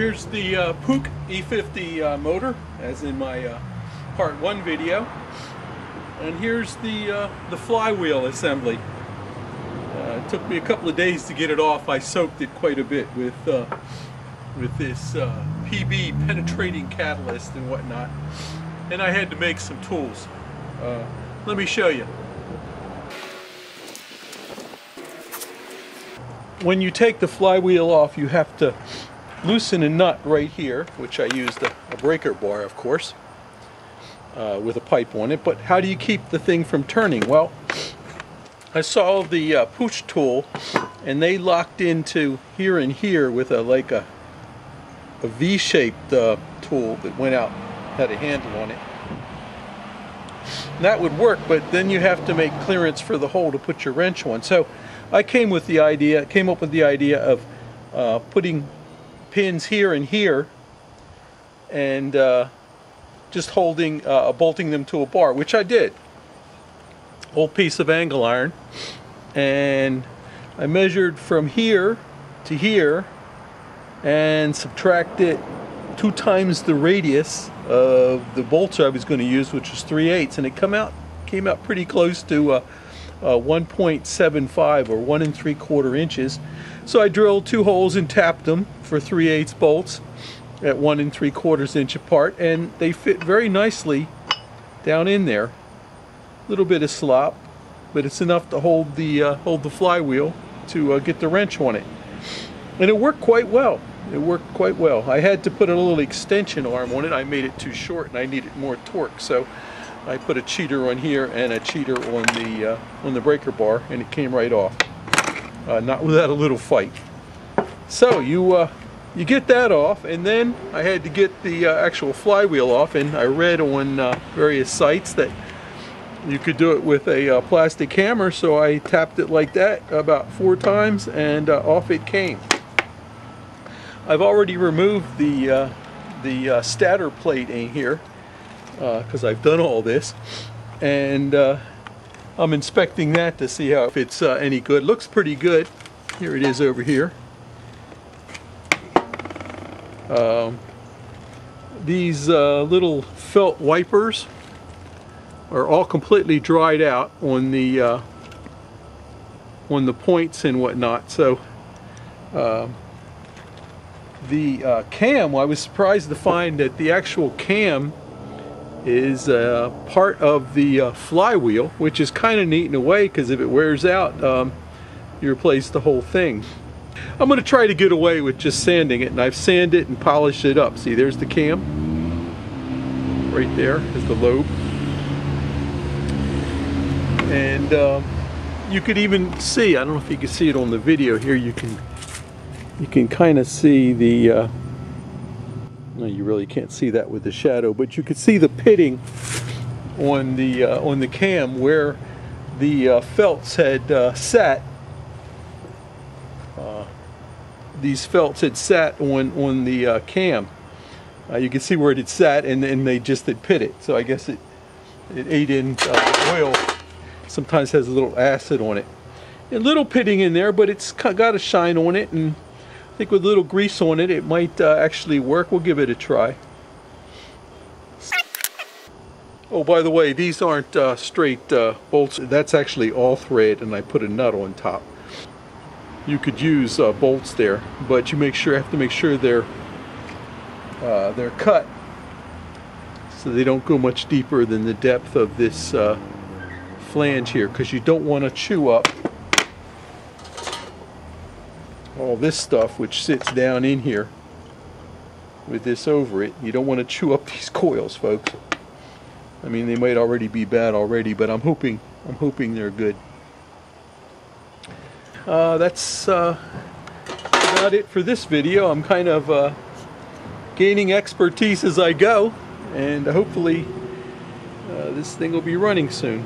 Here's the Puch E50 motor, as in my part 1 video, and here's the flywheel assembly. It took me a couple of days to get it off. I soaked it quite a bit with this PB penetrating catalyst and whatnot, and I had to make some tools. Let me show you. When you take the flywheel off, you have to loosen a nut right here, which I used a breaker bar, of course, with a pipe on it. But how do you keep the thing from turning? Well, I saw the Puch tool, and they locked into here and here with like a V-shaped tool that went out, had a handle on it. And that would work, but then you have to make clearance for the hole to put your wrench on. So I came up with the idea of putting pins here and here, and just bolting them to a bar, which I did. Old piece of angle iron, and I measured from here to here and subtracted 2 times the radius of the bolts I was going to use, which was 3/8, and it came out pretty close to 1.75 or 1 3/4 inches. So I drilled 2 holes and tapped them for 3/8 bolts at 1 3/4 inch apart, and they fit very nicely down in there. A little bit of slop, but it's enough to hold the flywheel to get the wrench on it, and it worked quite well. It worked quite well. I had to put a little extension arm on it. I made it too short, and I needed more torque, so I put a cheater on here and a cheater on the breaker bar, and it came right off, not without a little fight. So you get that off, and then I had to get the actual flywheel off, and I read on various sites that you could do it with a plastic hammer, so I tapped it like that about 4 times, and off it came. I've already removed the stator plate in here, because I've done all this, and I'm inspecting that to see if it's any good. Looks pretty good. Here it is over here. These little felt wipers are all completely dried out on the points and whatnot. So the cam, I was surprised to find that the actual cam is part of the flywheel, which is kind of neat in a way, because if it wears out, you replace the whole thing. I'm going to try to get away with just sanding it, and I've sanded it and polished it up. See, there's the cam. Right there is the lobe. And you could even see, I don't know if you can see it on the video here, you can kind of see the no, you really can't see that with the shadow, but you could see the pitting on the cam where the felts had sat. These felts had sat on the cam. You can see where it had sat, and they just had pitted. So I guess it ate in oil. Sometimes has a little acid on it. A little pitting in there, but it's got a shine on it, and I think with a little grease on it, it might actually work. We'll give it a try. Oh, by the way, these aren't straight bolts. That's actually all thread, and I put a nut on top. You could use bolts there, but you have to make sure they're cut so they don't go much deeper than the depth of this flange here, because you don't want to chew up all this stuff which sits down in here with this over it. You don't want to chew up these coils, folks. I mean, they might already be bad already, but I'm hoping they're good. That's about it for this video. I'm kind of gaining expertise as I go, and hopefully this thing will be running soon.